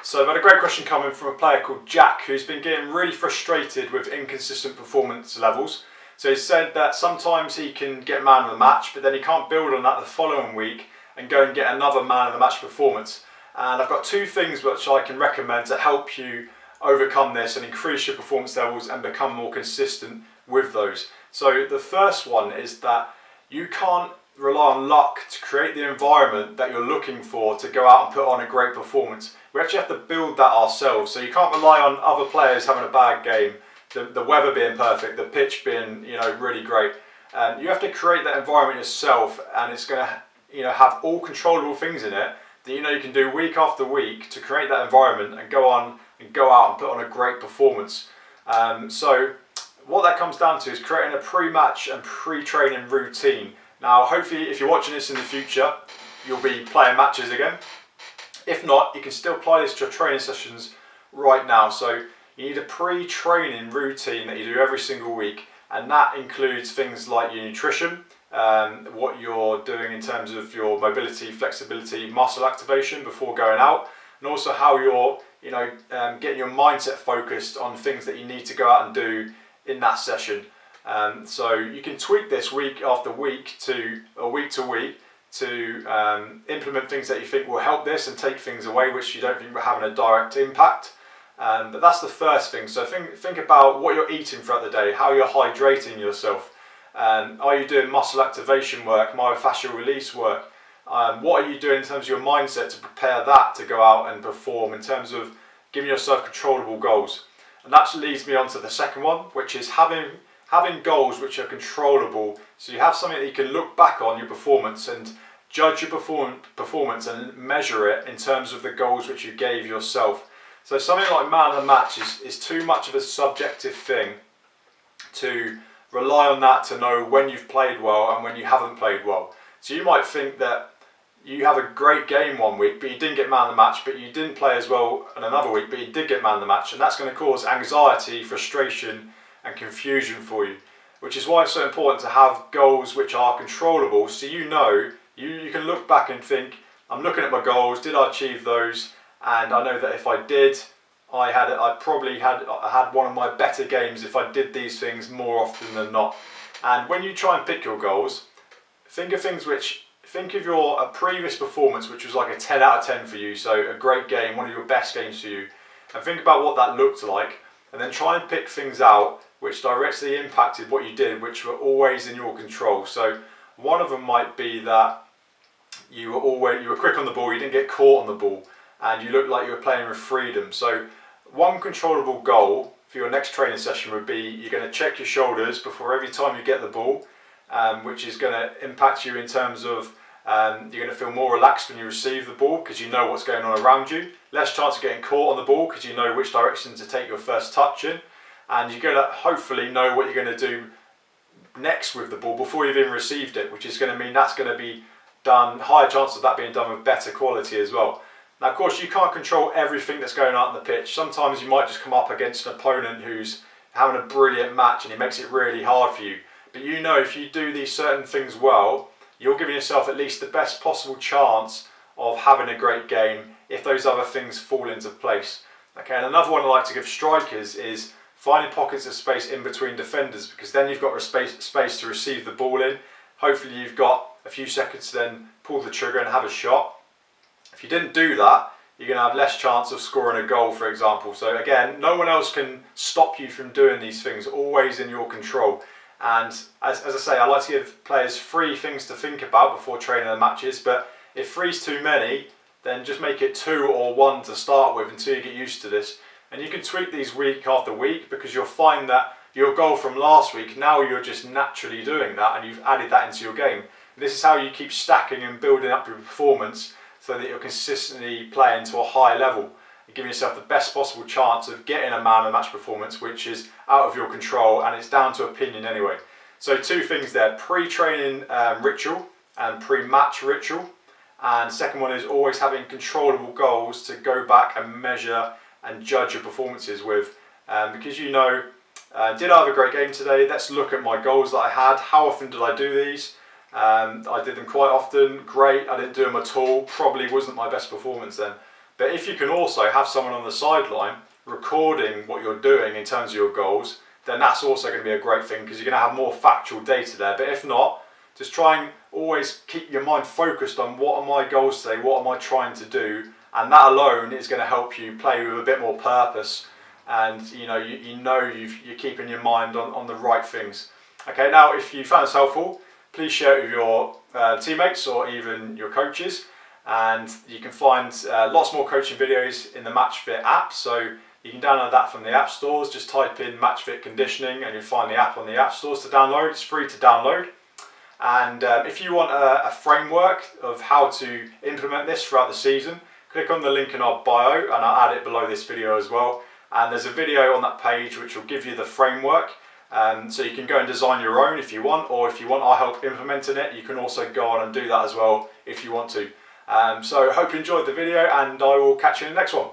So I've had a great question coming from a player called Jack, who's been getting really frustrated with inconsistent performance levels. So he said that sometimes he can get man of the match, but then he can't build on that the following week and go and get another man of the match performance. And I've got two things which I can recommend to help you overcome this and increase your performance levels and become more consistent with those. So the first one is that you can't rely on luck to create the environment that you're looking for to go out and put on a great performance. We actually have to build that ourselves. So you can't rely on other players having a bad game, the weather being perfect, the pitch being really great. You have to create that environment yourself, and it's going to have all controllable things in it that you can do week after week to create that environment and go out and put on a great performance. So what that comes down to is creating a pre-match and pre-training routine. Now, hopefully, if you're watching this in the future, you'll be playing matches again. If not, you can still apply this to your training sessions right now. So you need a pre-training routine that you do every single week, and that includes things like your nutrition, what you're doing in terms of your mobility, flexibility, muscle activation before going out, and also how you're getting your mindset focused on things that you need to go out and do in that session. So you can tweak this week after week to week to implement things that you think will help this and take things away which you don't think will have a direct impact. But that's the first thing. So think about what you're eating throughout the day, how you're hydrating yourself. Are you doing muscle activation work, myofascial release work? What are you doing in terms of your mindset to prepare that to go out and perform in terms of giving yourself controllable goals? And that leads me on to the second one, which is having goals which are controllable. So you have something that you can look back on your performance and judge your performance and measure it in terms of the goals which you gave yourself. So something like man of the match is too much of a subjective thing to rely on that to know when you've played well and when you haven't played well. So you might think that you have a great game one week, but you didn't get man of the match, but you didn't play as well in another week, but you did get man of the match, and that's going to cause anxiety, frustration, and confusion for you, which is why it's so important to have goals which are controllable. So you can look back and think, I'm looking at my goals, did I achieve those? And I know that if I did, I had one of my better games if I did these things more often than not. And when you try and pick your goals, think of your previous performance which was like a 10 out of 10 for you, so a great game, one of your best games for you, and think about what that looked like, and then try and pick things out which directly impacted what you did, which were always in your control. So one of them might be that you were quick on the ball, you didn't get caught on the ball, and you looked like you were playing with freedom. So one controllable goal for your next training session would be you're going to check your shoulders before every time you get the ball, which is going to impact you in terms of you're going to feel more relaxed when you receive the ball because you know what's going on around you. Less chance of getting caught on the ball because you know which direction to take your first touch in. And you're going to hopefully know what you're going to do next with the ball before you've even received it, which is going to mean that's going to be done, higher chance of that being done with better quality as well. Now, of course, you can't control everything that's going on in the pitch. Sometimes you might just come up against an opponent who's having a brilliant match and he makes it really hard for you. But if you do these certain things well, you're giving yourself at least the best possible chance of having a great game if those other things fall into place. Okay, and another one I like to give strikers is finding pockets of space in between defenders, because then you've got space to receive the ball in. Hopefully you've got a few seconds to then pull the trigger and have a shot. If you didn't do that, you're going to have less chance of scoring a goal, for example. So again, no one else can stop you from doing these things, always in your control. And as I say, I like to give players 3 things to think about before training their matches, but if 3's too many, then just make it 2 or 1 to start with until you get used to this. And you can tweak these week after week, because you'll find that your goal from last week, now you're just naturally doing that and you've added that into your game. And this is how you keep stacking and building up your performance so that you're consistently playing to a high level and giving yourself the best possible chance of getting a man of the match performance, which is out of your control and it's down to opinion anyway. So 2 things there, pre-training ritual and pre-match ritual. And second one is always having controllable goals to go back and measure and judge your performances with. Because did I have a great game today? Let's look at my goals that I had. How often did I do these? I did them quite often. Great. I didn't do them at all. Probably wasn't my best performance then. But if you can also have someone on the sideline recording what you're doing in terms of your goals, then that's also going to be a great thing, because you're going to have more factual data there. But if not, just try and always keep your mind focused on what are my goals today, what am I trying to do, and that alone is going to help you play with a bit more purpose, and you're keeping your mind on the right things. Okay, now if you found this helpful, please share it with your teammates or even your coaches, and you can find lots more coaching videos in the Matchfit app, so you can download that from the app stores. Just type in Matchfit conditioning and you'll find the app on the app stores to download. It's free to download. And if you want a framework of how to implement this throughout the season, click on the link in our bio, and I'll add it below this video as well. And there's a video on that page which will give you the framework, so you can go and design your own if you want, or if you want our help implementing it, you can also go on and do that as well if you want to. So I hope you enjoyed the video, and I will catch you in the next one.